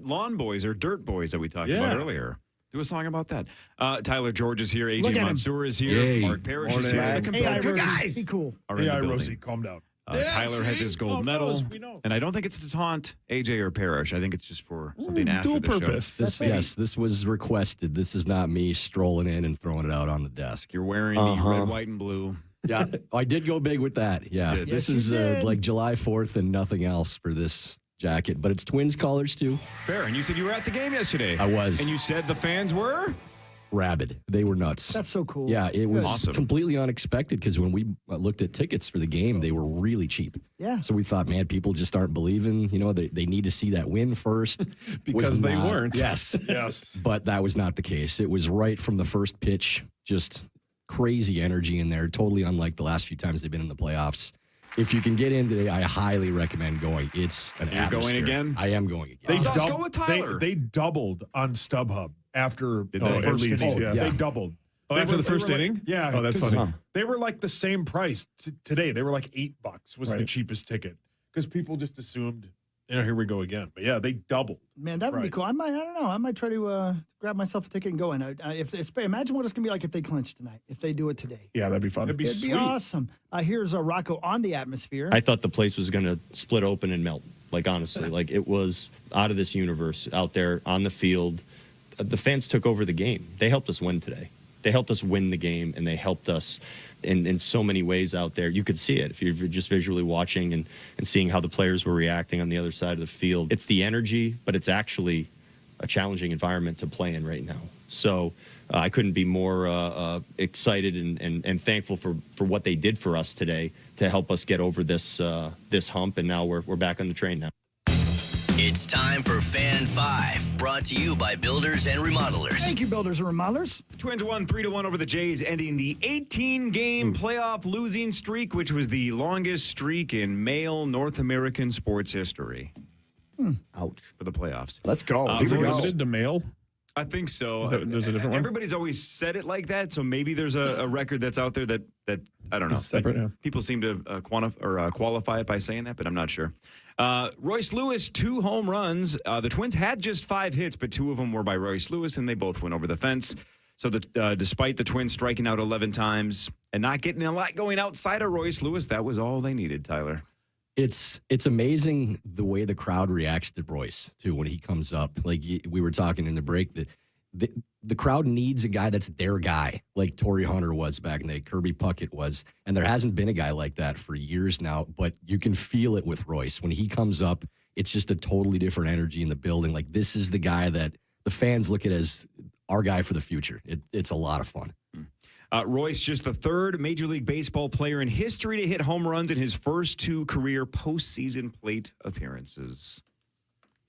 lawn boys or dirt boys that we talked about earlier. Do a song about that. Tyler George is here. Aj Mansour is here. Yay. Mark Parrish is here. Good guys. Be cool. Hey, Rosie, calm down. Tyler has his gold medal. And I don't think it's to taunt AJ or Parrish. I think it's just for something after dual the purpose. show. This was requested. This is not me strolling in and throwing it out on the desk. You're wearing the red, white, and blue. Yeah, I did go big with that. Yeah, this is like July 4th and nothing else for this jacket, but it's Twins colors too. Fair. And you said you were at the game yesterday. I was. And you said the fans were? Rabid. They were nuts. That's so cool. Yeah, it was awesome. Completely unexpected because when we looked at tickets for the game, they were really cheap. Yeah. So we thought, man, people just aren't believing. You know, they need to see that win first. Because they weren't. Yes. Yes. But that was not the case. It was right from the first pitch, just crazy energy in there, totally unlike the last few times they've been in the playoffs. If you can get in today, I highly recommend going. It's an atmosphere. You're going again? I am going again. Let's go with Tyler. They doubled on StubHub after the they? first inning. Yeah. They doubled. Oh, after the first inning? Yeah. Oh, that's funny. They were like the same price today. They were like $8 was the cheapest ticket because people just assumed, here we go again. But yeah, they doubled. Man, that would be cool. I don't know. I might try to grab myself a ticket and go in. Imagine what it's going to be like if they clinch tonight, if they do it today. Yeah, that'd be fun. It'd be It'd sweet. be awesome. Here's Rocco on the atmosphere. I thought the place was going to split open and melt. Like, honestly, like it was out of this universe out there on the field. The fans took over the game. They helped us win today. They helped us win the game, and they helped us in so many ways out there. You could see it if you're just visually watching and seeing how the players were reacting on the other side of the field. It's the energy, but it's actually a challenging environment to play in right now. So I couldn't be more excited and thankful for what they did for us today to help us get over this hump, and now we're back on the train now. It's time for Fan 5, brought to you by Builders and Remodelers. Thank you, Builders and Remodelers. Twins won 3-1 over the Jays, ending the 18-game playoff losing streak, which was the longest streak in male North American sports history. Ouch. For the playoffs. Let's go. Is it Here we go. limited to male? I think so. There's a different one? Everybody's always said it like that, so maybe there's a record that's out there that I don't know. Separate, yeah. People seem to qualify it by saying that, but I'm not sure. Royce Lewis, 2 home runs. The Twins had just 5 hits, but 2 of them were by Royce Lewis, and they both went over the fence. So despite the Twins striking out 11 times and not getting a lot going outside of Royce Lewis, that was all they needed, Tyler. It's amazing the way the crowd reacts to Royce, too, when he comes up. Like we were talking in the break, that the crowd needs a guy that's their guy, like Torrey Hunter was back in the day, Kirby Puckett was. And there hasn't been a guy like that for years now, but you can feel it with Royce. When he comes up, it's just a totally different energy in the building. Like, this is the guy that the fans look at as our guy for the future. It's a lot of fun. Royce, just the 3rd Major League Baseball player in history to hit home runs in his first 2 career postseason plate appearances.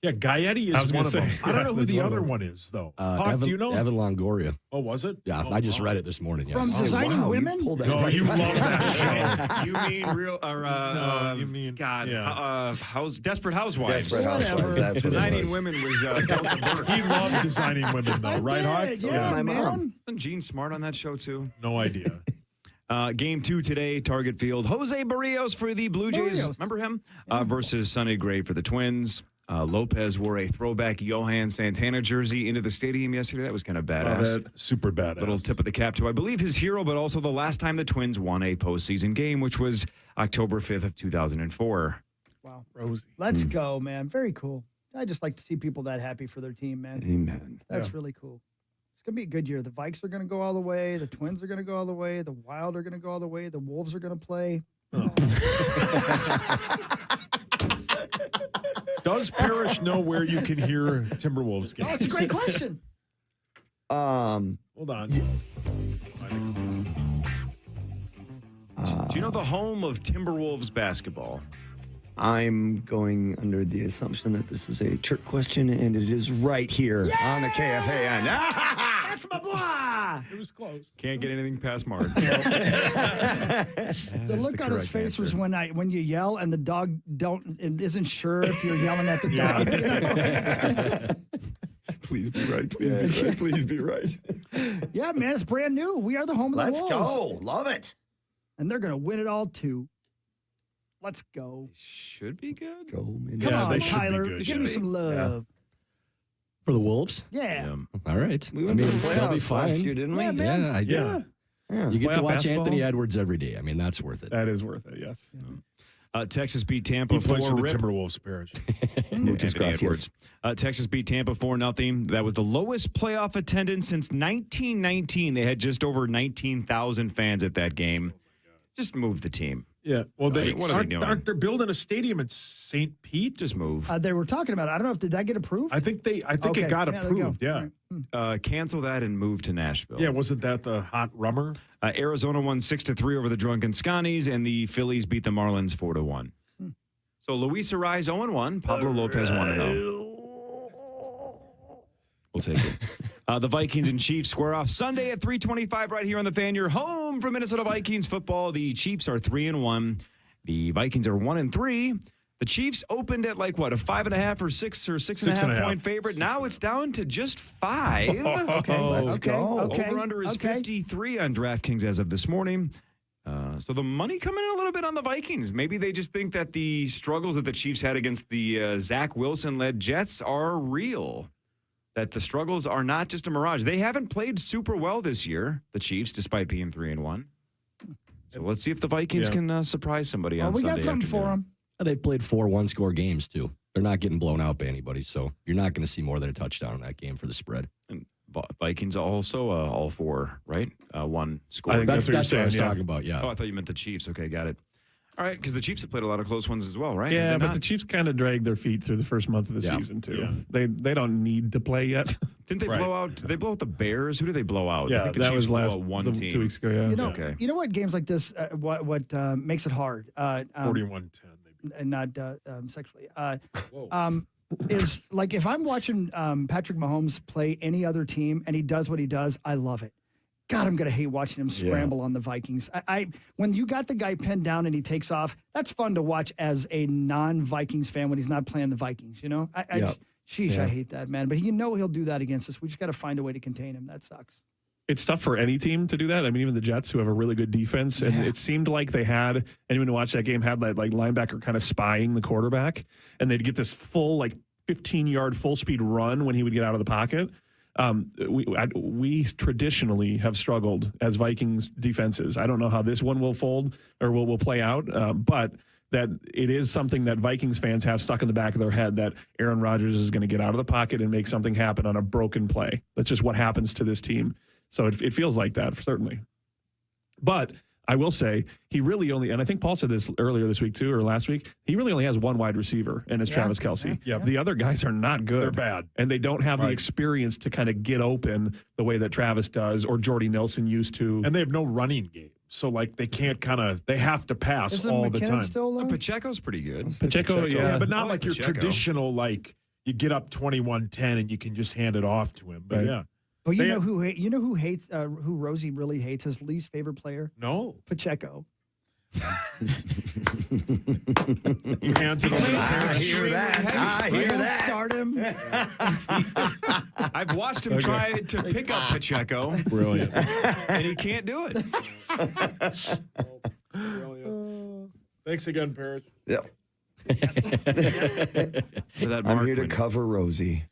Yeah, Gaetti is one of them. I don't know who the other one is, though. Do you know? Evan Longoria. Oh, was it? Yeah, I just read it this morning. From Designing Women? No, you love that show. You mean real? No, you mean God? Yeah. Desperate Housewives. Desperate Housewives. That's what Designing it was. Women was Delta Burke. He loved Designing Women, though, right, Hawks? Yeah, my man. mom. Wasn't Gene Smart on that show too? No idea. Game 2 today, Target Field. Jose Barrios for the Blue Jays. Barrios. Remember him? Versus Sonny Gray for the Twins. Lopez wore a throwback Johan Santana jersey into the stadium yesterday. That was kind of badass. Super badass. Little tip of the cap to, I believe, his hero, but also the last time the Twins won a postseason game, which was October 5th of 2004. Wow. Rosie. Let's go, man. Very cool. I just like to see people that happy for their team, man. Amen. That's really cool. It's going to be a good year. The Vikes are going to go all the way. The Twins are going to go all the way. The Wild are going to go all the way. The Wolves are going to play. Does Parrish know where you can hear Timberwolves games? Oh, it's a great question. Hold on. Do you know the home of Timberwolves basketball? I'm going under the assumption that this is a trick question, and it is right here on the KFAN. That's my boy. It was close. Can't get anything past Mark. The look on his face was when you yell and the dog isn't sure if you're yelling at the dog. Please be right. Please be right. Please be right. Yeah, man, it's brand new. We are the home of the Let's Wolves. go. Love it. And they're going to win it all, too. Let's go. Should be good. Go, man. Come Yeah, on, they should be Tyler. good, Give me yeah. some love. For the Wolves? Yeah. All right. We went to the they'll be playoffs last fine. year, didn't we? Yeah, man. Yeah. Yeah. You get to Playoff watch basketball? Anthony Edwards every day. I mean, that's worth it. That is worth it, yes. Texas beat Tampa He plays 4 for the rip. Timberwolves, Parrish. Muchas Anthony gracias. Edwards. Texas beat Tampa 4-0. That was the lowest playoff attendance since 1919. They had just over 19,000 fans at that game. Just move the team. Yeah. Well, they What are they doing? aren't they building a stadium in St. Pete? Just move. They were talking about it. I don't know if did that get approved? I think Okay. it got Yeah, there you go. approved. Yeah. All right. Cancel that and move to Nashville. Yeah. Wasn't that the hot rummer? Arizona won 6-3 over the Drunken Scotties, and the Phillies beat the Marlins 4-1. So Luis Ariz 0-1, Pablo Lopez 1-0. We'll take it. The Vikings and Chiefs square off Sunday at 3:25 right here on the Fan. You're home for Minnesota Vikings football. The Chiefs are 3-1. The Vikings are 1-3. The Chiefs opened at like what, a 5.5 or 6.5 point favorite. Now it's down to just 5. Okay. Let's go. Okay. Over under is okay. 53 on DraftKings as of this morning. So the money coming in a little bit on the Vikings. Maybe they just think that the struggles that the Chiefs had against the Zach Wilson-led Jets are real. That the struggles are not just a mirage. They haven't played super well this year, the Chiefs, despite being 3-1. So let's see if the Vikings can surprise somebody Well, on we Sunday got something for afternoon. them. They played 4 one-score games, too. They're not getting blown out by anybody, so you're not going to see more than a touchdown in that game for the spread. And Vikings also all 4, right? One score. I think That's what you're what I saying, was yeah. talking about, yeah. Oh, I thought you meant the Chiefs. Okay, got it. All right, because the Chiefs have played a lot of close ones as well, right? Yeah, Have they but not? the Chiefs kind of dragged their feet through the first month of the Yeah. season, too. Yeah. They don't need to play yet. Didn't they Right. blow out? Did they blow out the Bears? Who did they blow out? Yeah, I think the that Chiefs was blew last out one 2 team. weeks ago, yeah. You know, Okay. you know what games like this, what makes it hard, 41-10, maybe. and not sexually, is like if I'm watching Patrick Mahomes play any other team and he does what he does, I love it. God, I'm going to hate watching him scramble on the Vikings. I when you got the guy pinned down and he takes off, that's fun to watch as a non-Vikings fan when he's not playing the Vikings, you know? I hate that, man. But he'll do that against us. We just got to find a way to contain him. That sucks. It's tough for any team to do that. I mean, even the Jets, who have a really good defense, and it seemed like they had, anyone who watched that game had that like linebacker kind of spying the quarterback, and they'd get this full 15-yard full speed run when he would get out of the pocket. We traditionally have struggled as Vikings defenses. I don't know how this one will fold or will play out, but that it is something that Vikings fans have stuck in the back of their head that Aaron Rodgers is going to get out of the pocket and make something happen on a broken play. That's just what happens to this team. So it feels like that, certainly. But I will say he really only, and I think Paul said this earlier this week too, or last week, he really only has one wide receiver, and it's Travis Kelce. Yeah. The other guys are not good. They're bad. And they don't have the experience to kind of get open the way that Travis does or Jordy Nelson used to. And they have no running game. So, they can't they have to pass Isn't all McKinnon the time. still though? Pacheco's pretty good. Pacheco, Yeah, but I not like like your Pacheco. traditional, you get up 21-10 and you can just hand it off to him. But Right. yeah. But They who hates who Rosie really hates, his least favorite player? No. Pacheco. He hands it over to I Parrish. hear that. I hear Don't that. start him. I've watched him try to pick up Pacheco, Brilliant. and he can't do it. Brilliant. Thanks again, Parrish. Yep. For that I'm Mark here to win. cover Rosie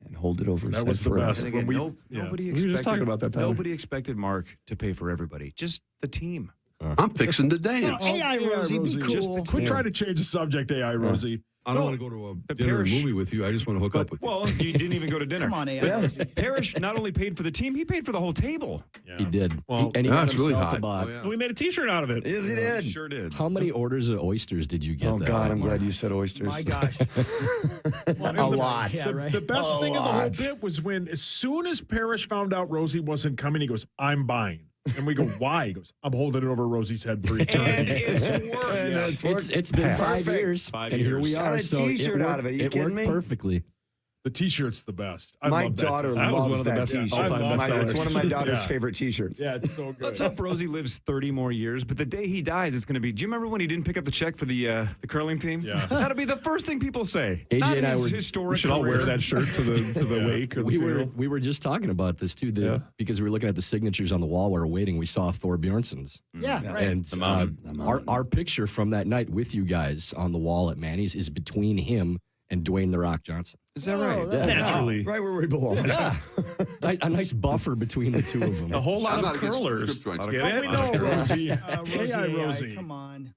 and hold it over his That head was the forever. best. And again, When we- nobody We were expected. just talking about that, Tyler. Nobody expected Mark to pay for everybody. Just the team. I'm fixing to dance. AI Rosie, be cool. Just the Quit trying to change the subject, AI Rosie. I don't want to go to a But dinner or Parrish- movie with you. I just want to hook up with you. Well, you didn't even go to dinner. Come on, AI. Parrish not only paid for the team, he paid for the whole table. He did. Well, and he Yeah, got it's really himself hot. about, Oh, yeah. We made a T-shirt out of it. Yes, he did. Sure did. how many orders of oysters did you get? Oh, that God, night, I'm Mark? glad you said oysters. My gosh. A lot. Yeah, right. The best thing of the whole lot. bit was when, as soon as Parrish found out Rosie wasn't coming, he goes, "I'm buying." And we go, "Why?" He goes, "I'm holding it over Rosie's head for And eternity." it's worked. It's been 5 Perfect. years, 5 and here we years. are. Got a so t-shirt it out of it. Are you it kidding worked me? perfectly. The T-shirt's the best. I My love that daughter T-shirt. That was loves one of the that best T-shirt. all-time I love bestsellers. It's one of my daughter's Yeah. favorite T-shirts. Yeah, it's so good. Let's hope Rosie lives 30 more years. But the day he dies, it's going to be. Do you remember when he didn't pick up the check for the curling team? Yeah. That'll be the first thing people say. AJ Not and I his were- historic We should all wear career. that shirt to the wake or the funeral. We were just talking about this too, Yeah. because we were looking at the signatures on the wall. We were waiting. We saw Thor Bjornsson's, Yeah, right. and our picture from that night with you guys on the wall at Manny's is between him and Dwayne The Rock Johnson. Is that right? Yeah. Naturally. Right where we belong. Yeah. A nice buffer between the two of them. A whole lot I'm of not against curlers. script joints. Get Oh, it? we know, Rosie. Rosie, AI, AI, Rosie. come on.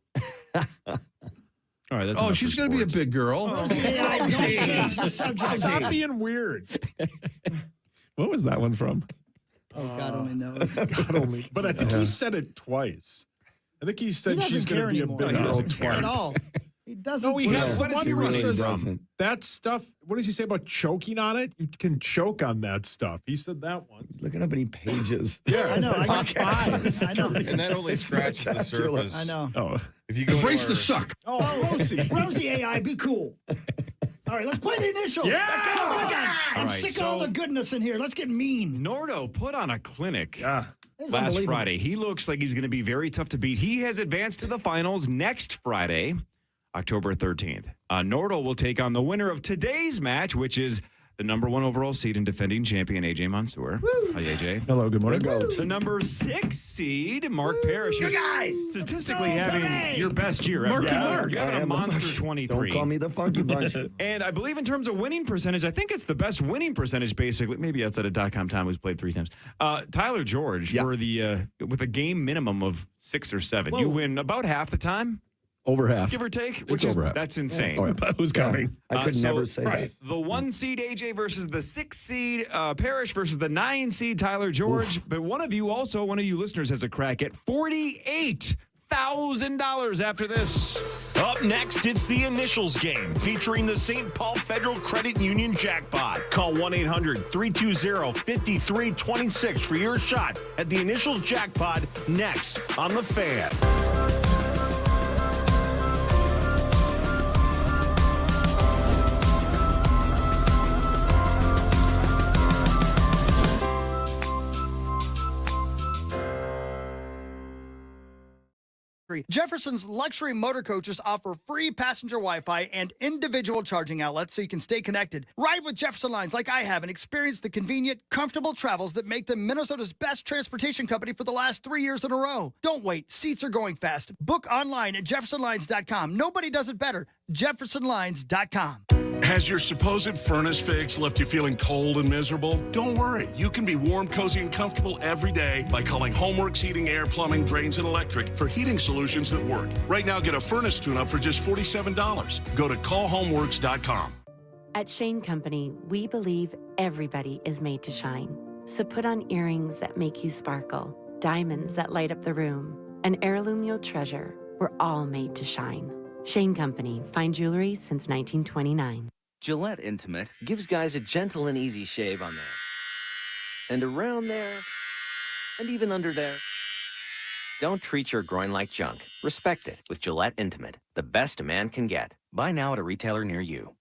All right. That's Oh, enough she's for going to be a sports. big girl. AI, don't change the subject. Stop being weird. What was that one from? Oh, God only knows. God only. But I think he said it twice. I think he He said doesn't she's going care to be a anymore. big He girl doesn't care at twice. all. He doesn't. No, he care. has the What is one he where he really says from? that stuff. What does he say about choking on it? You can choke on that stuff. He said that one. Looking up any pages. Yeah, I know. I got five. I know. And that only scratches the spectacular. surface. I know. Oh, If you go Embrace to the our- suck. Oh, Rosie. Rosie AI, be cool. All right, let's play the initials. Yeah! Let's go. Oh my God. I'm All right, sick of all so- the goodness in here. Let's get mean. Nordo put on a clinic. yeah. This is Last unbelievable. Friday. He looks like he's going to be very tough to beat. He has advanced to the finals next Friday, October 13th. Nordal will take on the winner of today's match, which is the number 1 overall seed and defending champion, Aj Mansour. Hi, AJ. Hello, good morning. The number 6 seed, Mark Parrish. You guys! Statistically having your best year ever. You're having a monster 23. Don't call me the Funky Bunch. And I believe in terms of winning percentage, I think it's the best winning percentage, basically, maybe outside of .com time, who's played 3 times. Tyler George, for the with a game minimum of 6 or 7. You win about half the time, Over half. give or take, It's which is over half. that's insane. Oh, yeah. But who's coming? I could So, never say that. The 1 seed AJ versus the 6 seed Parrish versus the 9 seed Tyler George. But one of you listeners has a crack at $48,000 after this. Up next, it's the Initials game featuring the St. Paul Federal Credit Union jackpot. Call 1-800-320-5326 for your shot at the Initials jackpot next on The Fan. Jefferson's luxury motor coaches offer free passenger Wi-Fi and individual charging outlets so you can stay connected. Ride with Jefferson Lines like I have and experience the convenient, comfortable travels that make them Minnesota's best transportation company for the last 3 years in a row. Don't wait. Seats are going fast. Book online at jeffersonlines.com. Nobody does it better. jeffersonlines.com. Has your supposed furnace fix left you feeling cold and miserable? Don't worry. You can be warm, cozy, and comfortable every day by calling Homeworks Heating, Air, Plumbing, Drains, and Electric for heating solutions that work. Right now, get a furnace tune-up for just $47. Go to callhomeworks.com. At Shane Company, we believe everybody is made to shine. So put on earrings that make you sparkle, diamonds that light up the room, an heirloom you'll treasure. We're all made to shine. Shane Company, fine jewelry since 1929. Gillette Intimate gives guys a gentle and easy shave on there. And around there. And even under there. Don't treat your groin like junk. Respect it with Gillette Intimate, the best a man can get. Buy now at a retailer near you.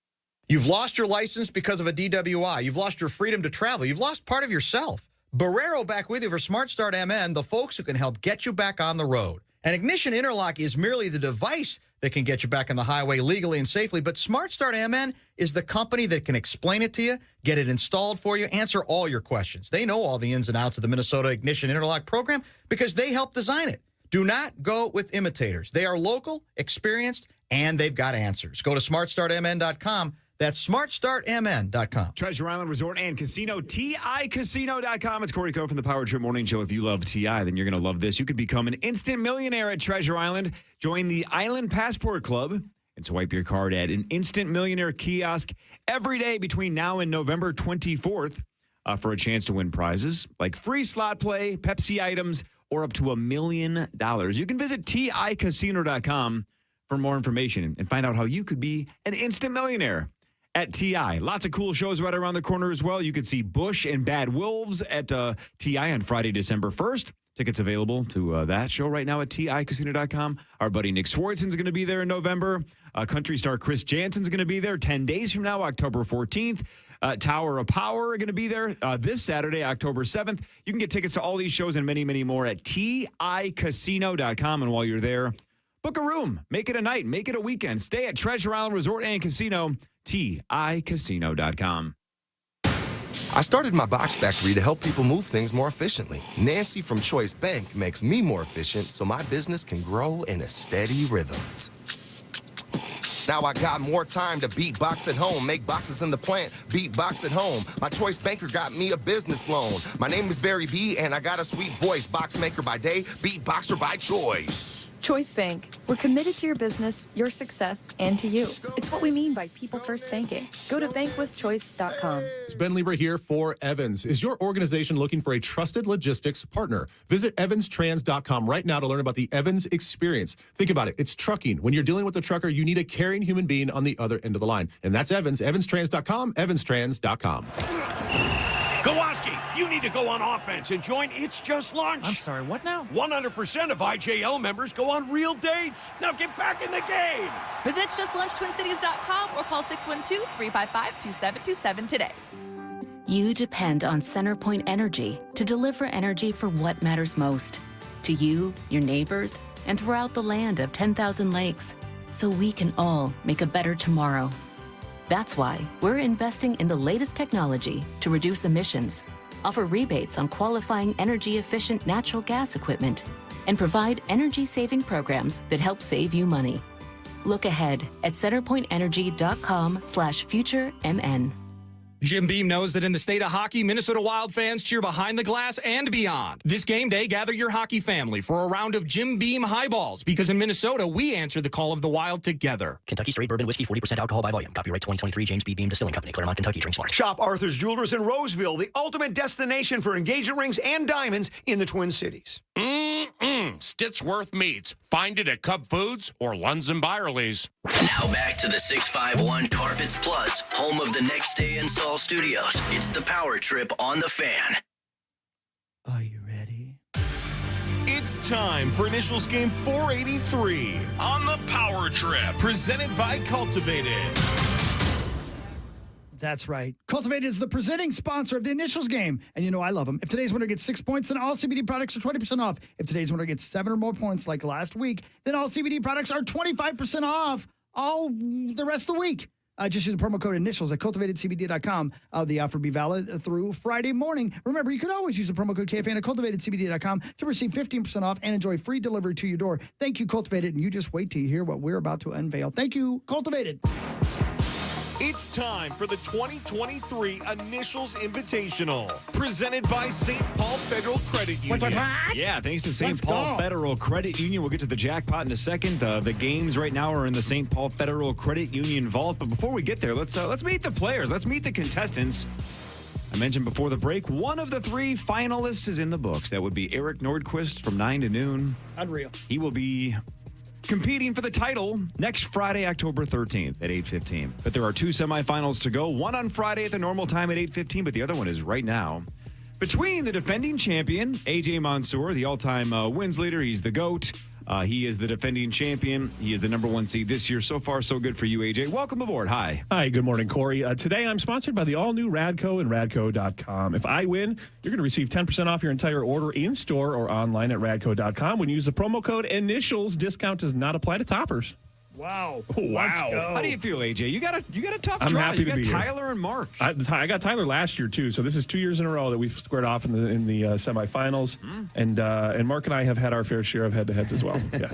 You've lost your license because of a DWI. You've lost your freedom to travel. You've lost part of yourself. Barrero back with you for Smart Start MN, the folks who can help get you back on the road. An ignition interlock is merely the device that can get you back on the highway legally and safely, but Smart Start MN is the company that can explain it to you, get it installed for you, answer all your questions. They know all the ins and outs of the Minnesota Ignition Interlock program because they helped design it. Do not go with imitators. They are local, experienced, and they've got answers. Go to smartstartmn.com. That's smartstartmn.com. Treasure Island Resort and Casino, TICasino.com. It's Corey Coe from the Power Trip Morning Show. If you love TI, then you're going to love this. You could become an instant millionaire at Treasure Island. Join the Island Passport Club and swipe your card at an instant millionaire kiosk every day between now and November 24th for a chance to win prizes like free slot play, Pepsi items, or up to $1 million. You can visit TICasino.com for more information and find out how you could be an instant millionaire at TI. Lots of cool shows right around the corner as well. You could see Bush and Bad Wolves at TI on Friday, December 1st. Tickets available to that show right now at TICasino.com. Our buddy Nick Swartzen's going to be there in November. Country star Chris Jansen's going to be there 10 days from now, October 14th. Tower of Power are going to be there this Saturday, October 7th. You can get tickets to all these shows and many, many more at TICasino.com. And while you're there, book a room. Make it a night. Make it a weekend. Stay at Treasure Island Resort and Casino, TICasino.com. I started my box factory to help people move things more efficiently. Nancy from Choice Bank makes me more efficient so my business can grow in a steady rhythm. Now I got more time to beatbox at home, make boxes in the plant, beatbox at home. My choice banker got me a business loan. My name is Barry B, and I got a sweet voice. Box maker by day, beatboxer by choice. Choice Bank. We're committed to your business, your success, and to you. It's what we mean by people first banking. Go to bankwithchoice.com. It's Ben Lieber here for Evans. Is your organization looking for a trusted logistics partner? Visit evanstrans.com right now to learn about the Evans experience. Think about it. It's trucking. When you're dealing with a trucker, you need a caring human being on the other end of the line. And that's Evans. Evanstrans.com. Evanstrans.com. Kowalski, you need to go on offense and join It's Just Lunch. I'm sorry, what now? 100% of IJL members go on real dates. Now get back in the game. Visit it'sjustlunchtwincities.com or call 612-355-2727 today. You depend on CenterPoint Energy to deliver energy for what matters most to you, your neighbors, and throughout the land of 10,000 lakes, so we can all make a better tomorrow. That's why we're investing in the latest technology to reduce emissions, offer rebates on qualifying energy-efficient natural gas equipment, and provide energy-saving programs that help save you money. Look ahead at centerpointenergy.com/futuremn. Jim Beam knows that in the state of hockey, Minnesota Wild fans cheer behind the glass and beyond. This game day, gather your hockey family for a round of Jim Beam highballs, because in Minnesota, we answer the call of the Wild together. Kentucky Straight Bourbon Whiskey, 40% alcohol by volume. Copyright 2023, James B. Beam Distilling Company, Claremont, Kentucky. Drink smart. Shop Arthur's Jewelers in Roseville, the ultimate destination for engagement rings and diamonds in the Twin Cities. Stittsworth Meats. Find it at Cub Foods or Lunds and Byerly's. Now back to the 651 Carpets Plus, home of the Next Day Install Studios. It's the Power Trip on the Fan. Are you ready? It's time for Initials Game 483 on the Power Trip, presented by Cultivated. That's right. Cultivated is the presenting sponsor of the Initials game. And you know I love them. If today's winner gets 6 points, then all CBD products are 20% off. If today's winner gets 7 or more points like last week, then all CBD products are 25% off all the rest of the week. Just use the promo code INITIALS at cultivatedcbd.com. The offer will be valid through Friday morning. Remember, you can always use the promo code KFAN at cultivatedcbd.com to receive 15% off and enjoy free delivery to your door. Thank you, Cultivated, and you just wait till you hear what we're about to unveil. Thank you, Cultivated. It's time for the 2023 Initials Invitational, presented by St. Paul Federal Credit Union. Yeah, thanks to St. Paul Federal Credit Union. We'll get to the jackpot in a second. The games right now are in the St. Paul Federal Credit Union vault. But before we get there, let's meet the players. Let's meet the contestants. I mentioned before the break, one of the 3 finalists is in the books. That would be Eric Nordquist from 9 to noon. Unreal. He will be competing for the title next Friday, October 13th at 8:15. But there are 2 semifinals to go. One on Friday at the normal time at 8:15, but the other one is right now. Between the defending champion, Aj Mansour, the all-time wins leader. He's the GOAT. He is the defending champion. He is the #1 seed this year. So far, so good for you, AJ. Welcome aboard. Hi. Hi, good morning, Corey. Today, I'm sponsored by the all-new Radco and Radco.com. If I win, you're going to receive 10% off your entire order in-store or online at Radco.com. When you use the promo code INITIALS, discount does not apply to toppers. Wow. Let's go. How do you feel, AJ? You got a tough I'm draw. happy You to be got here. Tyler and Mark. I got Tyler last year too, so this is 2 years in a row that we've squared off in the semifinals, and Mark and I have had our fair share of head-to-heads as well. Yeah.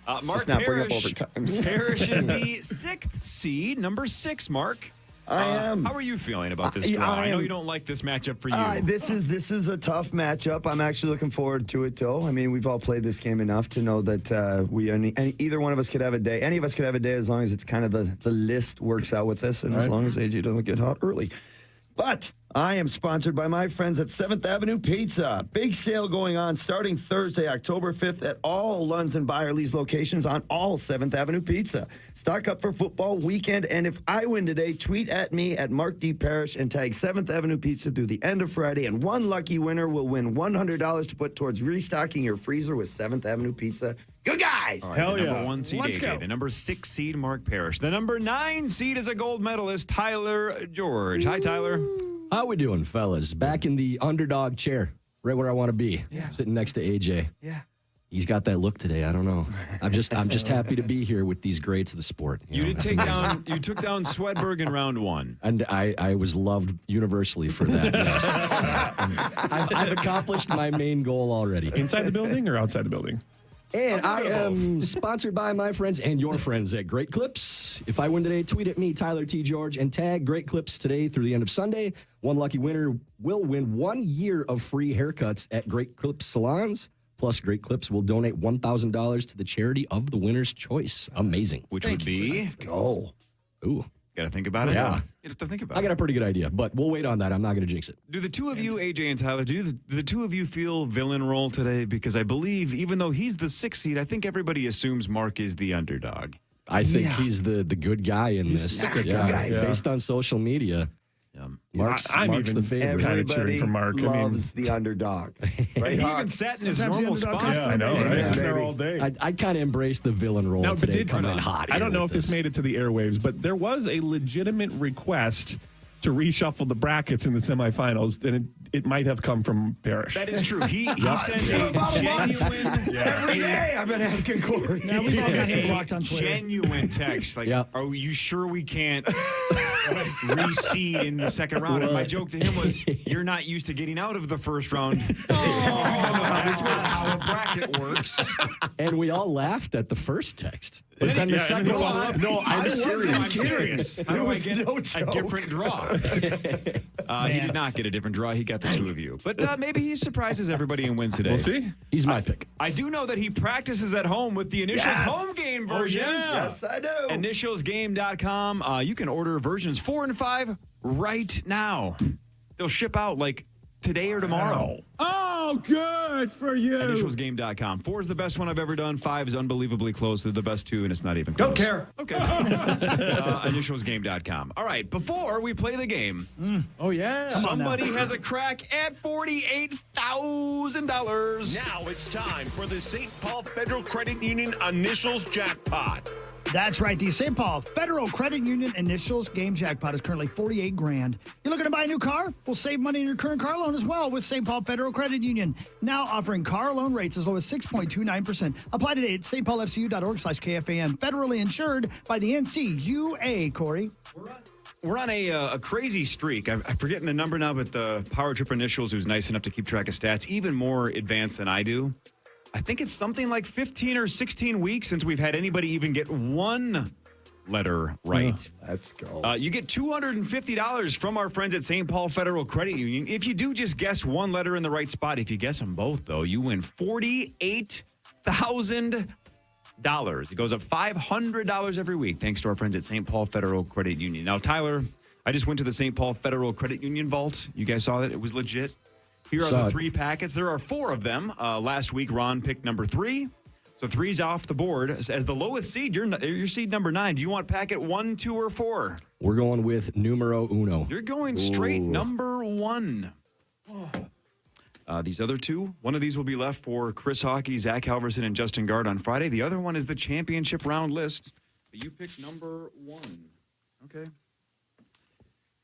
Mark just not bring up Parrish. overtimes. Parrish is the 6th seed, number 6, Mark. I am. How are you feeling about this draw? I know you don't like this matchup for you. This is a tough matchup. I'm actually looking forward to it, though. I mean, we've all played this game enough to know that either one of us could have a day. Any of us could have a day as long as it's kind of the list works out with us, and as long as AJ doesn't get hot early. But I am sponsored by my friends at 7th Avenue Pizza. Big sale going on starting Thursday, October 5th at all Lunds and Byerly's locations on all 7th Avenue Pizza. Stock up for football weekend, and if I win today, tweet at me at Mark D. Parrish and tag 7th Avenue Pizza through the end of Friday, and one lucky winner will win $100 to put towards restocking your freezer with 7th Avenue Pizza. Good guys! All right, the number 1 seed, Let's AJ. go. The number 6 seed, Mark Parrish. The number 9 seed is a gold medalist, Tyler George. Hi, Tyler. How we doing, fellas? Back in the underdog chair, right where I want to be. Yeah. Sitting next to AJ. Yeah. He's got that look today. I don't know. I'm just happy to be here with these greats of the sport. You know, took down Swedberg in round 1. And I was loved universally for that. Yes. So, I've accomplished my main goal already. Inside the building or outside the building? And I am sponsored by my friends and your friends at Great Clips. If I win today, tweet at me, Tyler T. George, and tag Great Clips today through the end of Sunday. One lucky winner will win 1 year of free haircuts at Great Clips salons. Plus, Great Clips will donate $1,000 to the charity of the winner's choice. Amazing. Which would be? Let's go. Ooh. Got to think about it. Yeah. You have to think about I it. got a pretty good idea, but we'll wait on that. I'm not going to jinx it. Do the two of you, AJ and Tyler, do the two of you feel villain role today? Because I believe, even though he's the 6th seed, I think everybody assumes Mark is the underdog. I think he's the good guy in this. the good guy. Based on social media. Mark's the favorite. Kind of cheering for Mark. Loves the underdog. Right, He Hawk? even sat in his Sometimes the normal underdog spot. comes Yeah, I know, right? He's sitting there all day. I'd kind of embrace the villain role today, coming in hot. I don't know with if this made it to the airwaves, but there was a legitimate request to reshuffle the brackets in the semifinals, and it might have come from Parrish. That is true. He sent a genuine Every day I've been asking Corey. Now we've all got him blocked on Twitter. genuine text. Like, are you sure we can't reseed in the second round? And my joke to him was, you're not used to getting out of the first round. You don't know how a bracket works. And we all laughed at the first text. But then the second one. No, I'm serious. How do I get no a joke. different draw? He did not get a different draw. He got the two of you. But maybe he surprises everybody and wins today. We'll see. He's my pick. I do know that he practices at home with the Initials home game version. Yes, I do. Initialsgame.com. You can order versions 4 and 5 right now. They'll ship out like today or tomorrow. Oh, good for you. Initialsgame.com. 4 is the best one I've ever done. 5 is unbelievably close. They're the best 2, and it's not even close. Don't care. Okay. Initialsgame.com. All right, before we play the game, Oh, yeah. somebody has a crack at $48,000. Now it's time for the St. Paul Federal Credit Union Initials Jackpot. That's right. The St. Paul Federal Credit Union Initials Game Jackpot is currently $48,000. You're looking to buy a new car? We'll save money in your current car loan as well with St. Paul Federal Credit Union. Now offering car loan rates as low as 6.29%. Apply today at stpaulfcu.org/KFAN. Federally insured by the NCUA. Corey? We're on a crazy streak. I'm forgetting the number now, but the Power Trip Initials, who's nice enough to keep track of stats, even more advanced than I do. I think it's something like 15 or 16 weeks since we've had anybody even get one letter right. Let's go. You get $250 from our friends at St. Paul Federal Credit Union. If you do just guess one letter in the right spot, if you guess them both, though, you win $48,000. It goes up $500 every week, thanks to our friends at St. Paul Federal Credit Union. Now, Tyler, I just went to the St. Paul Federal Credit Union vault. You guys saw that? It was legit. Here are the 3 packets. There are 4 of them. Last week, Ron picked number 3. So 3's off the board. As the lowest seed, you're seed number 9. Do you want packet 1, 2, or 4? We're going with numero uno. You're going straight number 1. These other 2, one of these will be left for Chris Hockey, Zach Halverson, and Justin Gard on Friday. The other one is the championship round list. But you picked number 1. Okay.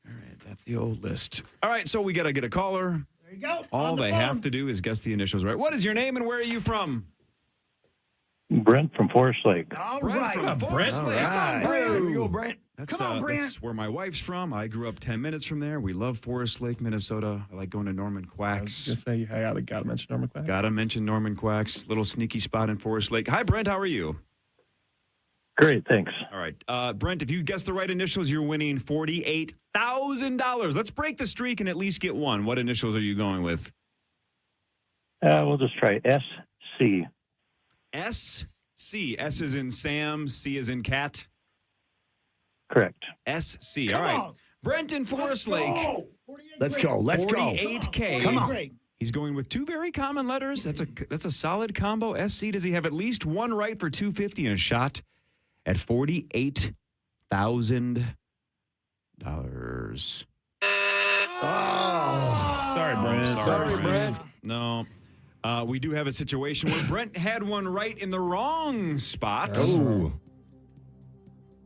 All right, that's the old list. All right, so we got to get a caller. There you go. All they have to do is guess the initials right. What is your name and where are you from? Brent from Forest Lake. All Brent right. from Forest Lake. All right. Here we go, Brent. That's, Come on, Brent. That's where my wife's from. I grew up 10 minutes from there. We love Forest Lake, Minnesota. I like going to Norman I was Quack's. going to say, I got to mention Norman Quack. Gotta mention Norman Quack's. Little sneaky spot in Forest Lake. Hi, Brent. How are you? Great, thanks. All right. Brent, if you guess the right initials, you're winning $48,000. Let's break the streak and at least get one. What initials are you going with? We'll just try SC. SC. S is in Sam. C is in cat. Correct. SC. All right. Brent in Forest Lake. Let's go. Let's go. 48K. Come on. He's going with 2 very common letters. That's a solid combo. SC. Does he have at least one right for $250 and a shot at $48,000? Oh. Sorry, Brent. Sorry, Brent. No. We do have a situation where Brent had one right in the wrong spot. Oh.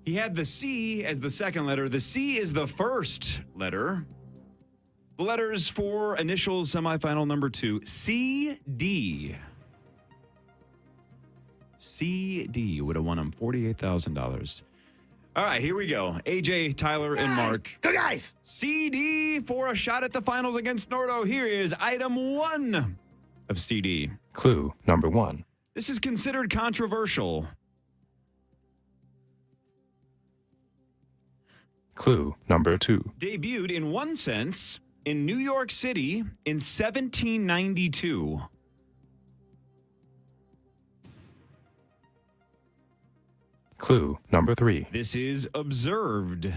He had the C as the second letter. The C is the first letter. The letters for initials semifinal number 2. CD. CD would have won him $48,000. All right, here we go. AJ, Tyler, and Mark. Go, guys. CD for a shot at the finals against Nordo. Here is item 1 of CD. Clue number 1. This is considered controversial. Clue number 2. Debuted in one sense in New York City in 1792. Clue number 3. This is observed.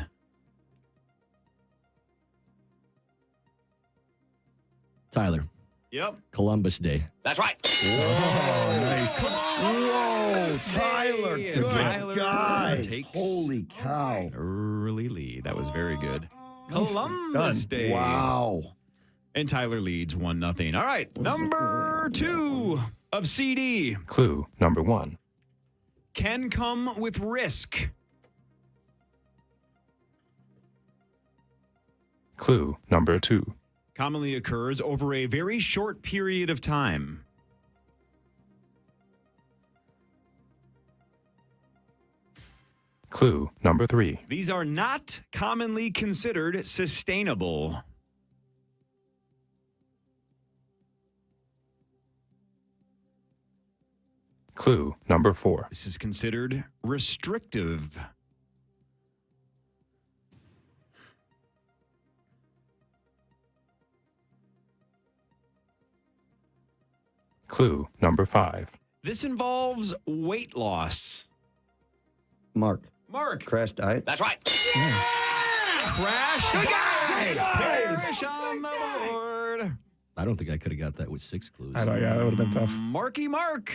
Tyler. Yep. Columbus Day. That's right. Oh, nice. Whoa, Tyler. And Good Tyler guy. takes Holy cow. early lead. That was very good. Nicely Columbus done. Day. Wow. And Tyler leads 1-0. All right, number 2 of CD. Clue number 1. Can come with risk. Clue number 2. Commonly occurs over a very short period of time. Clue number 3. These are not commonly considered sustainable. Clue number 4. This is considered restrictive. Clue number 5. This involves weight loss. Mark. Mark. Crash diet. That's right. Crash. Good guys. Parrish on the board. I don't think I could have got that with 6 clues. I know, yeah, that would have been tough. Marky Mark.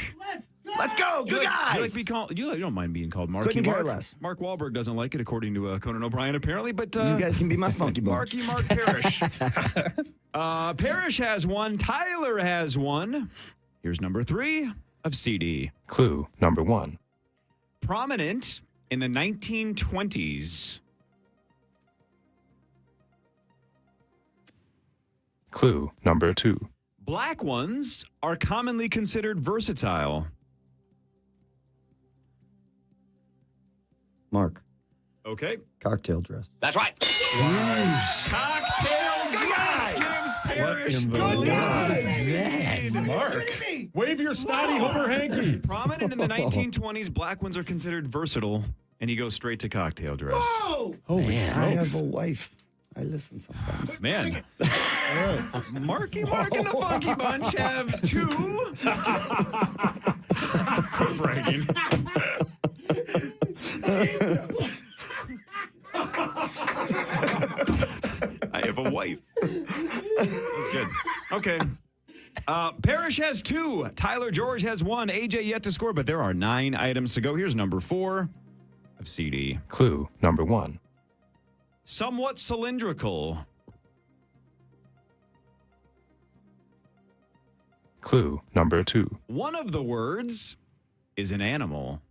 Let's go. Good guys. You like to be called? You don't mind being called Marky Couldn't Mark? care less. Mark Wahlberg doesn't like it, according to Conan O'Brien, apparently. But You guys can be my funky bones. Marky Mark Parrish. Parrish has one. Tyler has one. Here's number 3 of CD. Clue number 1. Prominent in the 1920s. Clue number 2. Black ones are commonly considered versatile. Mark. Okay. Cocktail dress. That's right. Cocktail dress gives Parrish the lead. Mark. Wave your snotty Homer hanky. Prominent in the 1920s, black ones are considered versatile, and he goes straight to cocktail dress. Holy smokes. I have a wife. I listen sometimes. Man. Marky Mark and the Funky Bunch have 2. Quit bragging. I have a wife. Good. Okay. Parrish has 2. Tyler George has 1. AJ yet to score, but there are 9 items to go. Here's number 4 of CD. Clue number 1. Somewhat cylindrical. Clue number 2. One of the words is an animal.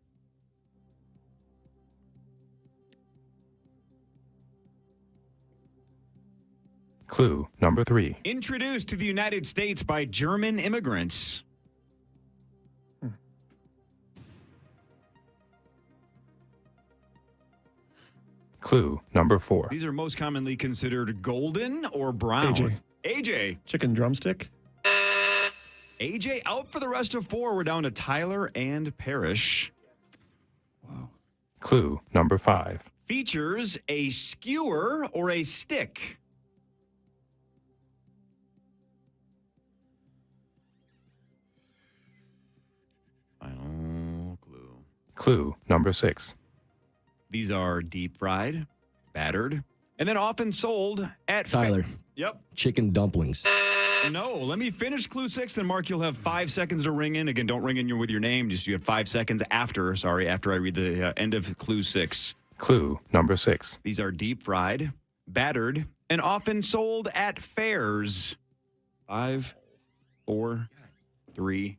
Clue number 3. Introduced to the United States by German immigrants. Clue number 4. These are most commonly considered golden or brown. AJ. Chicken drumstick. AJ out for the rest of 4. We're down to Tyler and Parrish. Clue number 5. Features a skewer or a stick. Final clue. Clue number 6. These are deep fried, battered, and then often sold at Tyler. Yep. Chicken dumplings. No, let me finish clue 6, then Mark, you'll have 5 seconds to ring in. Again, don't ring in with your name. Just you have 5 seconds after I read the end of clue 6. Clue number 6. These are deep fried, battered, and often sold at fairs. 5, 4, 3,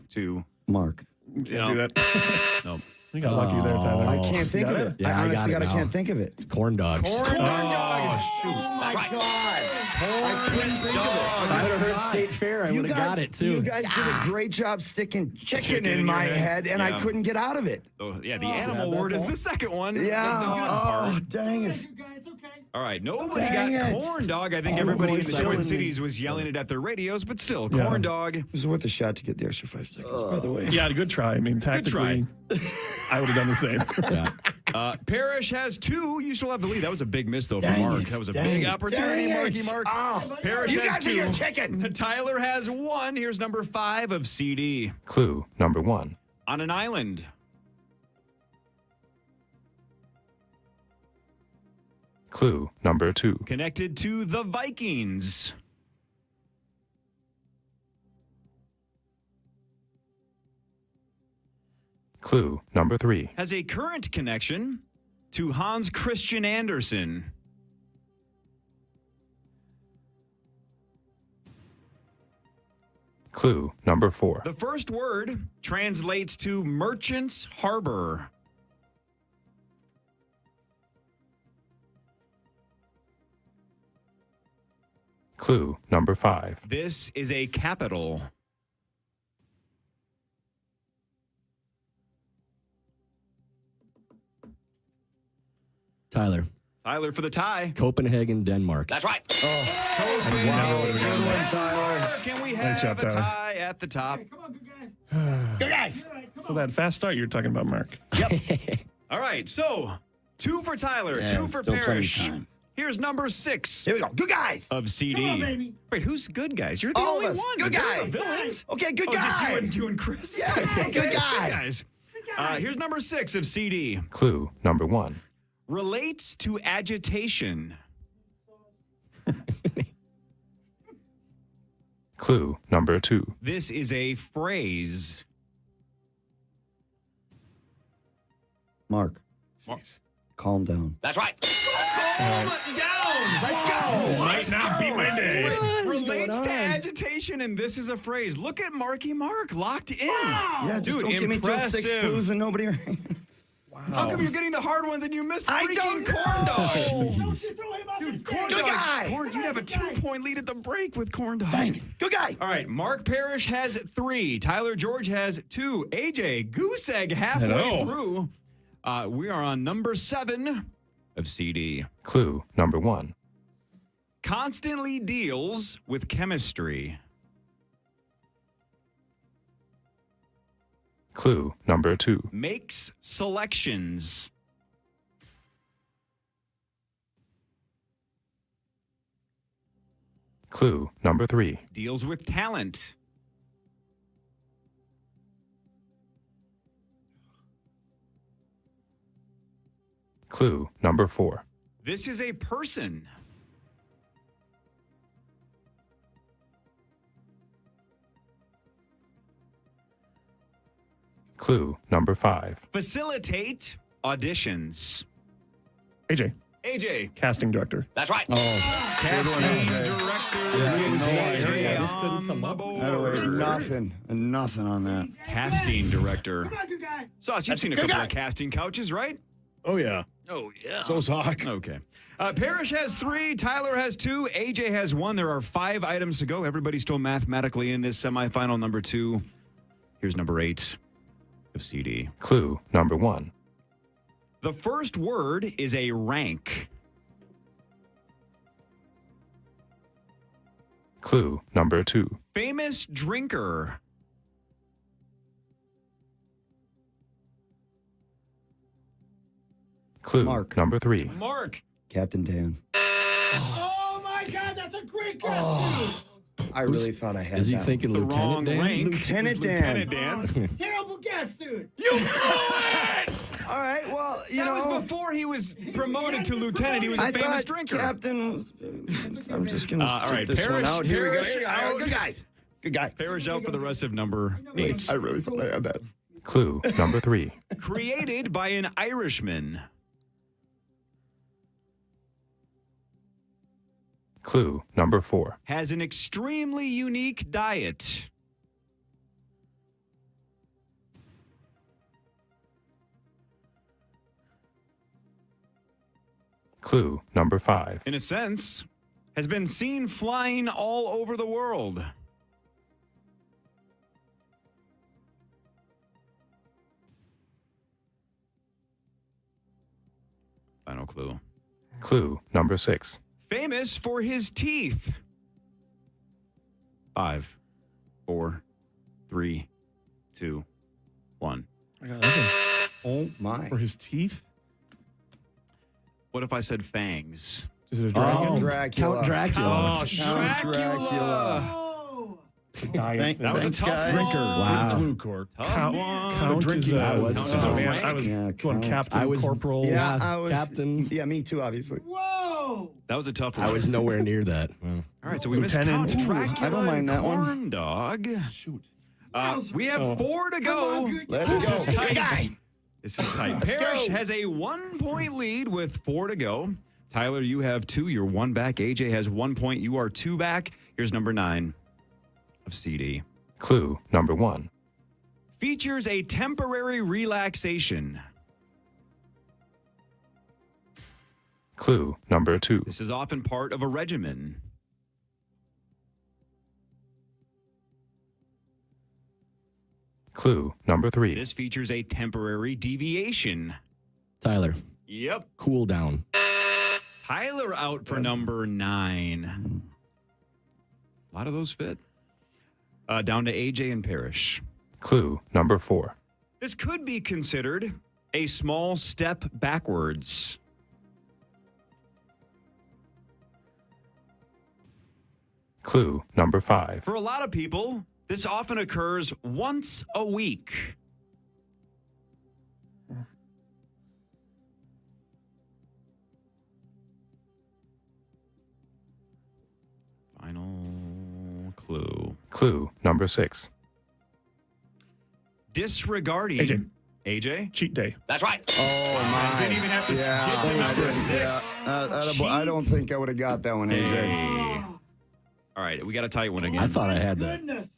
2. Mark. Can't do that. Nope. You got lucky there, Tyler. I can't think of it. Yeah, I honestly I got it now. can't think of it. It's corn dogs. Corn dog. Oh, my God. I couldn't think of it. If I would have heard State Fair, I would have got it too. You guys did a great job sticking chicken in my head, and I couldn't get out of it. Oh, yeah, the animal word is the second one. Yeah. The Oh, dang it. It's okay. All right, nobody got corn dog. I think everybody in the Twin Cities was yelling it at their radios, but still, corn dog. It was worth a shot to get the extra 5 seconds, by the way. Yeah, good try. I mean, tactically, I would have done the same. Yeah. Parrish has 2. You still have the lead. That was a big miss, though, for Mark. That was a big opportunity, Marky Mark. Parrish You has guys are 2. your chicken. Tyler has 1. Here's number 5 of CD. Clue number 1. On an island. Clue number 2. Connected to the Vikings. Clue number 3. Has a current connection to Hans Christian Andersen. Clue number 4. The first word translates to Merchant's Harbor. Clue number 5. This is a capital. Tyler. Tyler for the tie. Copenhagen, Denmark. That's right. Tyler. Can we Nice have job, a Tyler. tie at the top? Good guys. So that fast start you're talking about, Mark. All right, so 2 for Tyler, 2 for still plenty of Parrish. time. Here's number 6 Here we go. Good guys. of CD. Wait, who's good guys? You're the All of only us. one. Good They're guy. the villains. Okay, good Just guy. you and Chris. Yeah, Okay, good guy. guys. Here's number 6 of CD. Clue number 1. Relates to agitation. Clue number 2. This is a phrase. Mark, calm down. That's right. Calm down. Let's go. Might not be my day. Relates to agitation, and this is a phrase. Look at Marky Mark locked in. Yeah, just Dude, don't give me just 6 impressive. clues and nobody. How come you're getting the hard ones and you missed I freaking don't corn dog? know. Dude, corn Good dog. guy. You'd have a 2-point lead at the break with corn dog. Good guy. All right, Mark Parrish has 3. Tyler George has 2. AJ goose egg halfway Hello. through. We are on number 7 of CD. Clue number 1. Constantly deals with chemistry. Clue number 2. Makes selections. Clue number 3. Deals with talent. Clue number 4. This is a person. Clue number 5. Facilitate auditions. AJ, AJ. casting director. That's right. Casting director. is AJ Yeah, this couldn't on come the up. board. Nothing on that. Casting director. Sauce, you've seen a good couple guy. of casting couches, right? Oh, yeah. Oh, yeah. So's Hawk. Okay. Parrish has 3. Tyler has 2. AJ has 1. There are 5 items to go. Everybody's still mathematically in this semifinal number 2. Here's number 8 of CD. Clue number 1. The first word is a rank. Clue number 2. Famous drinker. Clue Mark. number 3. Mark. Captain Dan. Oh my God, that's a great guess. I really thought I had Is he that. thinking The Lieutenant wrong Dan? rank. Lieutenant It was Dan. Lieutenant Dan. Terrible guess, dude. You blew it! All right, well, you That know. was before he was promoted to lieutenant. He was a I famous thought drinker. Captain was. I'm just going to all sit right, this one Parrish- out. Here we go. Parrish Here we go. out. Good guys. Good guy. Parrish out for the rest of number 8. I really thought I had that. Clue number 3. Created by an Irishman. Clue number 4. Has an extremely unique diet. Clue number 5. In a sense, has been seen flying all over the world. Final clue. Clue number 6. Famous for his teeth. 5, 4, 3, 2, 1. I got nothing. Oh, my. For his teeth? What if I said fangs? Is it a dragon? Oh, Dracula. Count Dracula. Oh, Count Dracula. Giant. That was a tough one. Wow. Blue court. Tough one. Count is I a was Count is a man. I was Yeah, going Count. captain, I was- corporal. Yeah, I was. Captain. Yeah, me too, obviously. That was a tough one. I was nowhere near that. Wow. All right, so we missed Count Lieutenant. Dracula I don't mind and that one. Corn Dog. Shoot. We have 4 to go. Let's This go. is Good tight. guy. This is tight. Let's Parrish go. has a 1-point lead with 4 to go. Tyler, you have 2. You're 1 back. AJ has 1 point. You are 2 back. Here's number 9 of CD. Clue number 1. Features a temporary relaxation. Clue number 2. This is often part of a regimen. Clue number 3. This features a temporary deviation. Tyler, Yep. cool down. Tyler out for number 9. A lot of those fit. Down to AJ and Parrish. Clue number 4. This could be considered a small step backwards. Clue number 5. For a lot of people, this often occurs once a week. Final clue. Clue number 6. Disregarding. AJ? Cheat day. That's right. Oh, my. Didn't even have to get to number 6. I don't think I would have got that one, AJ. Hey. All right, we got a tight one again. I thought I had that.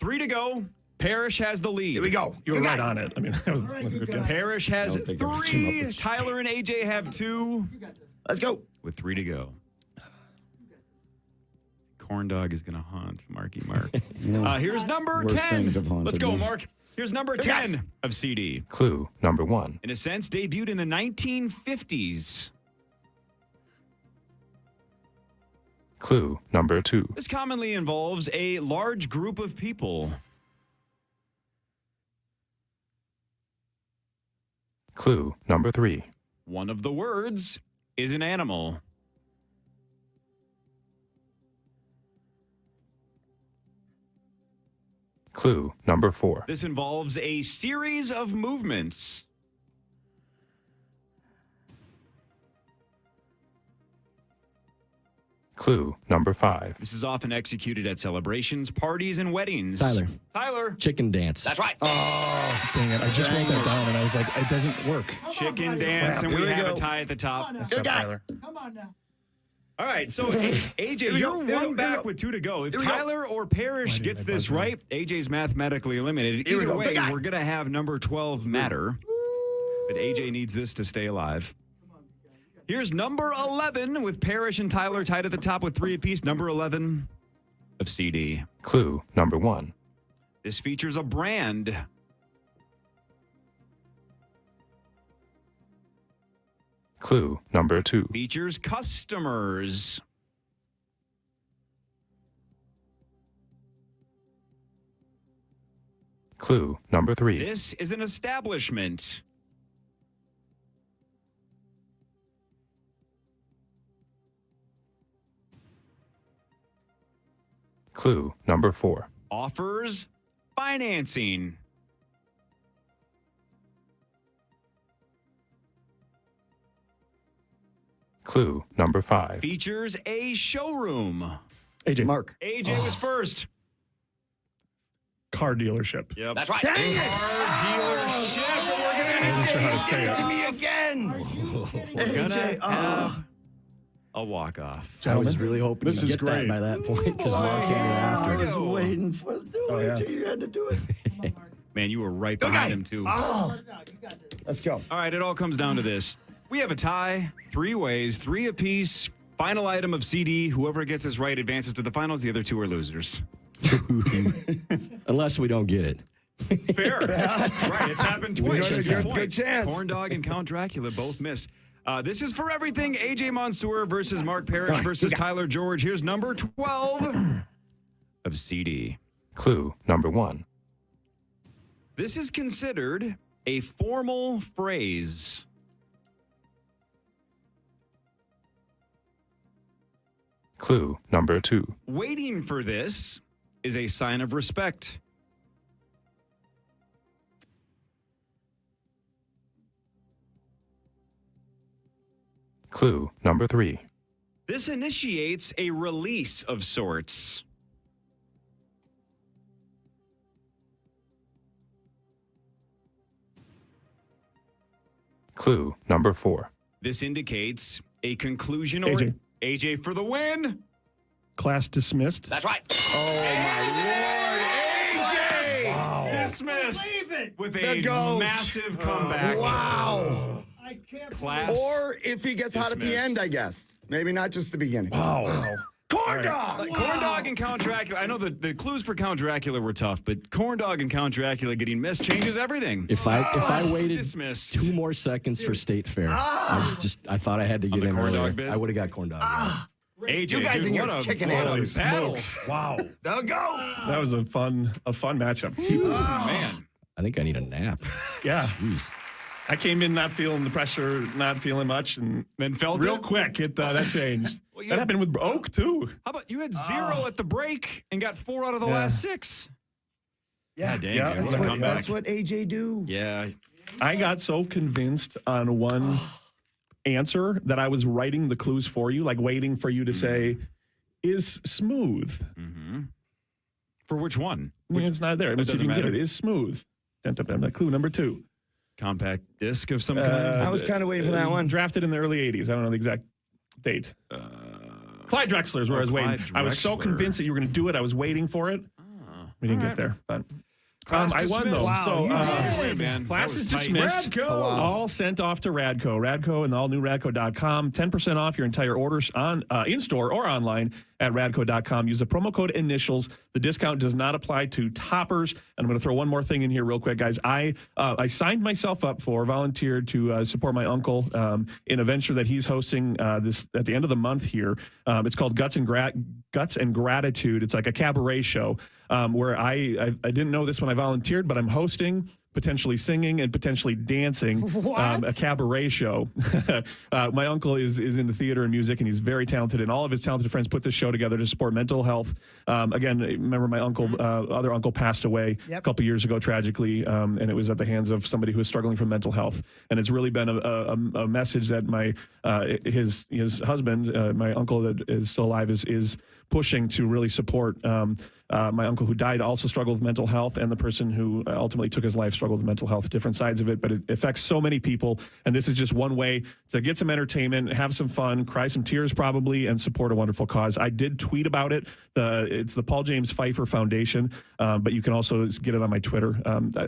3 to go. Parrish has the lead. Here we go. You were right on it. I mean, that was a good guess. Parrish has I don't think I came up 3. with- Tyler and AJ have 2. Let's go. With 3 to go. Corn Dog is going to haunt Marky Mark. Here's number Worst 10. things have haunted Let's go, me. Mark. Here's number 10 of CD. Clue number 1. In a sense, debuted in the 1950s. Clue number 2. This commonly involves a large group of people. Clue number 3. One of the words is an animal. Clue number 4. This involves a series of movements. Clue number 5. This is often executed at celebrations, parties, and weddings. Tyler. Chicken dance. That's right. Oh, dang it. I just wrote that down and I was like, it doesn't work. Chicken dance, and Here we we have go. a tie at the top. Good guy. Tyler. Come on now. All right, so AJ, we you're go. Here we one go. back with 2 to go. If Here we go. Tyler or Parrish Why gets didn't I this buzz in? right, AJ's mathematically eliminated. Here we Either go. way, Good guy. we're going to have number 12 matter. But AJ needs this to stay alive. Here's number 11 with Parrish and Tyler tied at the top with 3 apiece. Number 11 of CD. Clue number 1. This features a brand. Clue number 2. Features customers. Clue number 3. This is an establishment. Clue number 4. Offers financing. Clue number 5. Features a showroom. AJ. Mark. AJ was first. Car dealership. Yep. That's right. Dang it. Dealership. We're I wasn't sure how to say Get it it. to me again. AJ. have a walk-off. I was really hoping This to is get that great. by that point because Mark came in I after. was waiting for it. Oh, yeah. AJ, you had to do it. Man, you were right Good behind guy. him, too. Oh. Let's go. All right, it all comes down to this. We have a tie, 3 ways, 3 apiece. Final item of CD. Whoever gets this right advances to the finals. The other 2 are losers. Unless we don't get it. Fair. Right, it's happened twice. Good That's the point. chance. Corn Dog and Count Dracula both missed. This is for everything. Aj Mansour versus Mark Parrish versus Tyler George. Here's number 12 of CD. Clue number 1. This is considered a formal phrase. Clue number 2. Waiting for this is a sign of respect. Clue number 3. This initiates a release of sorts. Clue number 4. This indicates a conclusion or AJ. AJ for the win. Class dismissed. That's right. Oh my Lord, AJ! Wow. Dismissed with The a GOAT. massive comeback. Wow. I can't. Class. Or if he gets hot at the dismissed. end, I guess. Maybe not just the beginning. Wow. Corn dog! Like, Corn Dog and Count Dracula. I know the clues for Count Dracula were tough, but Corn Dog and Count Dracula getting missed changes everything. If I waited Dismissed. 2 more seconds for State Fair, I thought I had to get the in corn dog earlier. bit? I would have got corn dog. AJ, You guys dude, and your what a chicken what a answers. battle. Wow. The go! That was a fun matchup. Man. I think I need a nap. Yeah. Jeez. I came in not feeling the pressure, not feeling much, and Then felt real it? quick that changed. Well, you That had- happened with Oak too. How about you had 0 at the break and got 4 out of the last 6? Yeah, God dang, Yeah, dude, that's what a what, comeback. that's what AJ do. Yeah. I got so convinced on one answer that I was writing the clues for you, like waiting for you to say, is smooth. Mm-hmm. For which one? It's not there. Let's see if you doesn't can get matter. it. Is smooth. Dun, dun, dun, dun. Clue number 2. Compact disc of some kind. I was kind of waiting for that one. Drafted in the early 80s. I don't know the exact date. Clyde Drexler is where I was waiting. Clyde I was so Drexler. convinced that you were going to do it. I was waiting for it. We didn't get there. But Class I won, though. dismissed. Wow, So, you did. Man, class that was is tight. dismissed. Radco. All sent off to Radco. Radco and the all new Radco.com. 10% off your entire orders on in store or online at Radco.com. Use the promo code initials. The discount does not apply to toppers. And I'm going to throw one more thing in here real quick, guys. I signed myself up volunteered to support my uncle in a venture that he's hosting this at the end of the month here. It's called Guts and Gratitude. It's like a cabaret show where I didn't know this when I volunteered, but I'm hosting, potentially singing, and potentially dancing a cabaret show. My uncle is into theater and music, and he's very talented, and all of his talented friends put this show together to support mental health. Again, remember my uncle, other uncle passed away a couple years ago tragically, and it was at the hands of somebody who was struggling from mental health. And it's really been a message that his husband, my uncle that is still alive, is pushing to really support. My uncle who died also struggled with mental health, and the person who ultimately took his life struggled with mental health, different sides of it, but it affects so many people. And this is just one way to get some entertainment, have some fun, cry some tears probably, and support a wonderful cause. I did tweet about it. It's the Paul James Pfeiffer Foundation, but you can also get it on my Twitter.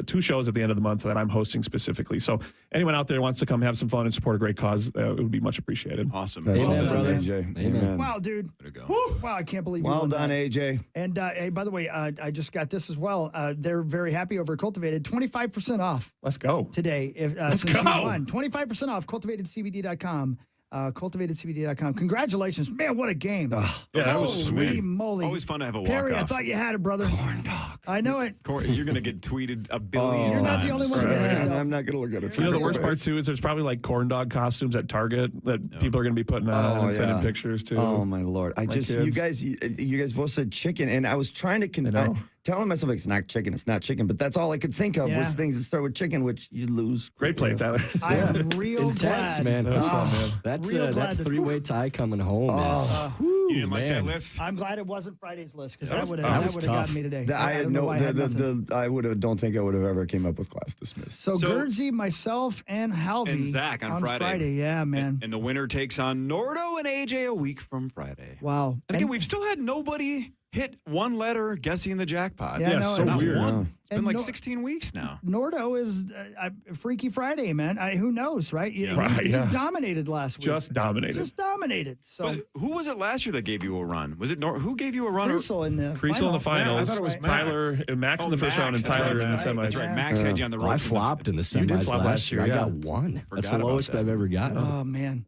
2 shows at the end of the month that I'm hosting specifically. So anyone out there wants to come have some fun and support a great cause, it would be much appreciated. Awesome. That's Amen, awesome, brother. AJ. Amen. Amen. Wow, dude. There you go. Wow, I can't believe you Well won done, that. AJ. And hey, by the way, I just got this as well. They're very happy over Cultivated. 25% off Let's go. today. Since you won. 25% off. CultivatedCBD.com. CultivatedCBD.com. Congratulations. Man, what a game. Yeah, that was Holy sweet. moly. Always fun to have a Perry, I walk-off. thought you had it, brother. Corn dog. I know it. You're going to get tweeted a billion You're not the times. only one who gets it, though. I'm not going to look at it. You know, the worst part, too, is there's probably like corn dog costumes at Target that people are going to be putting on and sending pictures to. Oh, my Lord. My you guys both said chicken, and I was trying to telling myself, like, it's not chicken, but that's all I could think of was things that start with chicken, which you lose. Great play, Tyler. I am real Intense, glad. man. That was fun, man. That's Real that glad that- 3-way tie coming home is. You didn't like that man. list? I'm glad it wasn't Friday's list because That that was would tough. have That was gotten tough. me today. I had don't know no. why I had nothing. Don't think I would have ever came up with class dismissed. So Guernsey, myself, and Halvey And Zach on Friday. Yeah, man. And the winner takes on Nordo and AJ a week from Friday. Wow. And again, we've still had nobody hit one letter guessing the jackpot. Yeah, so Not weird. one. It's been And like no- 16 weeks now. Nordo is Freaky Friday, man. Who knows, right? He dominated last week. Just dominated. Just dominated. So But who was it last year that gave you a run? Was it who gave you a run? Creasel in the Creasel in the finals. I thought it was Max. Max in the first round and Max, Tyler that's in the right. semis. That's right. Max had you on the ropes. I flopped in the You did semis flop last year. I yeah. got one. That's Forgot the about lowest that. I've ever gotten. Oh man,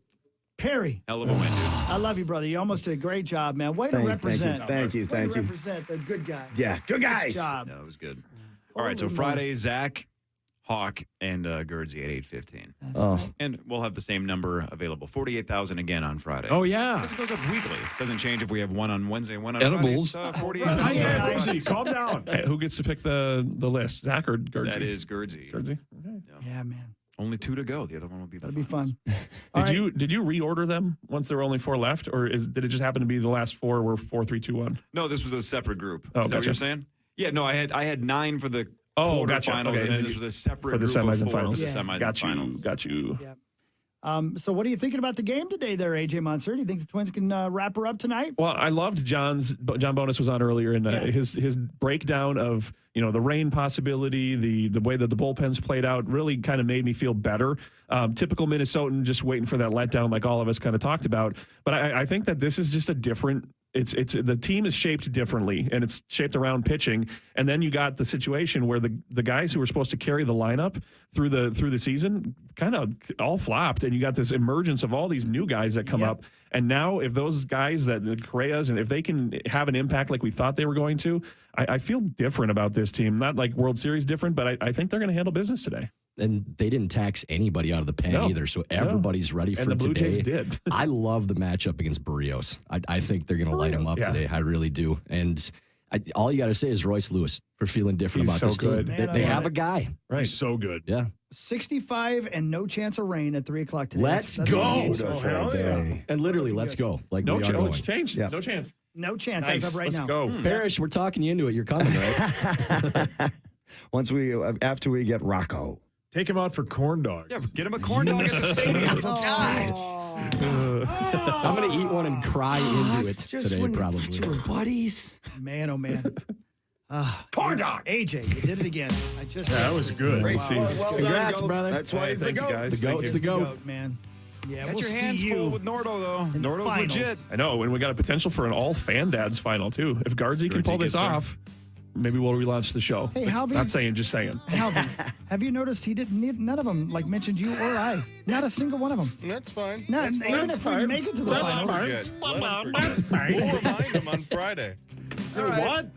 Perry. Hell of a win, dude. I love you, brother. You almost did a great job, man. Way to Thank you, represent. thank you, Way thank to you. represent the good guy. Yeah, good guys. Good job. Yeah, it was good. All right, so Holy Friday, Zach, Hawk, and Gerdsey at 8:15. Oh, And we'll have the same number available, 48,000 again on Friday. Oh, yeah. Because it goes up weekly. Doesn't change if we have one on Wednesday and one on Edibles. Friday. 48,000. Gerdsey, calm down. Hey, who gets to pick the list? Zach or Gerdsey? That is Gerdsey. Gerdsey. Okay. Yeah, man. Only 2 to go. The other one will be the That'll be finals. fun. Did you reorder them once there were only 4 left, or did it just happen to be the last 4 were 4, 3, 2, 1? No, this was a separate group. Oh, Is that what gotcha. you're saying? Yeah, no, I had 9 for the Oh, gotcha. quarterfinals, Okay, and then and this was a separate for the group semis of and 4 for finals. the Yeah. semis Got and you. finals. Got you. So what are you thinking about the game today there, AJ Mansour? Do you think the Twins can wrap her up tonight? Well, I loved John Bonus was on earlier, and his breakdown of the rain possibility, the way that the bullpens played out really kind of made me feel better. Typical Minnesotan, just waiting for that letdown, like all of us kind of talked about. But I think that this is just a different. It's the team is shaped differently, and it's shaped around pitching. And then you got the situation where the guys who were supposed to carry the lineup through the season kind of all flopped, and you got this emergence of all these new guys that come up. And now, if those guys the Correas, and if they can have an impact like we thought they were going to, I feel different about this team. Not like World Series different, but I think they're going to handle business today. And they didn't tax anybody out of the pen either, so everybody's ready for And the Blue today. Jays did. I love the matchup against Barrios. I think they're going to light him up today. I really do. And all you got to say is Royce Lewis for feeling different He's about so this good. team. Man, They I love have a it. guy. Right. He's so good. Yeah. 65 and no chance of rain at 3 o'clock today. Let's That's go. what it is. Beautiful day. And literally, let's go. Like No we are chance. going. It's changed. Yeah. No chance. No chance Nice. as of right Let's now. go. Parrish, we're talking you into it. You're coming, right? After we get Rocco. Take him out for corn dogs. Yeah, get him a corn dog at the stadium. I'm going to eat one and cry into it today, probably. You were buddies. Man, oh man. Corn dog. AJ, you did it again. That was good. Great. see. Well Congrats, done, brother. That's why he's the Thank you, GOAT. guys. The Thank goat's you. the goat. Goat, man. Yeah, Got we'll your hands see you. full with Nordo, though. in the Nordo's finals. legit. I know, and we got a potential for an all fan dads final too. If Gardsey can Gardsey pull this gets in. off, maybe we'll relaunch the show. Hey, Halvey. Not saying, just saying. Halvey, have you noticed he didn't need none of them mentioned you or I? Not a single one of them. That's fine. No, That's even fine. if we make it to the That's finals. good. Let him forget. We'll remind him on Friday. All right. What?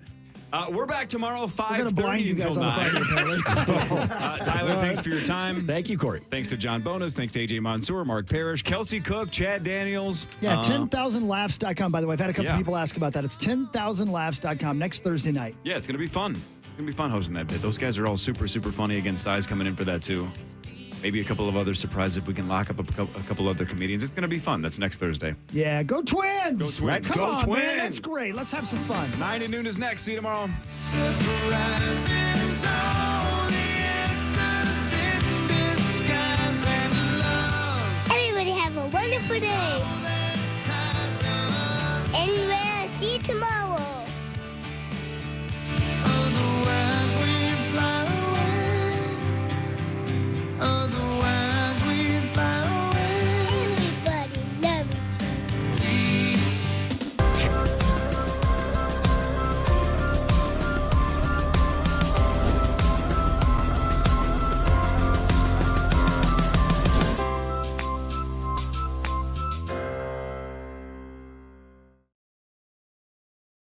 We're back tomorrow, We're going to blind 5:30 you guys until on 9. Friday, apparently. Tyler, thanks for your time. Thank you, Corey. Thanks to John Bonus. Thanks to AJ Mansour, Mark Parrish, Kelsey Cook, Chad Daniels. Yeah, 10,000laughs.com. By the way, I've had a couple yeah. people ask about that. It's 10,000laughs.com next Thursday night. Yeah, it's going to be fun. It's going to be fun hosting that bit. Those guys are all super, super funny. Again, Size coming in for that, too. Maybe a couple of other surprises if we can lock up a couple other comedians. It's going to be fun. That's next Thursday. Yeah, go Twins! Go Twins. Let's Go on, Twins. Man, that's great. Let's have some fun. 9 to noon is next. See you tomorrow. Everybody have a wonderful day. And we'll see you tomorrow.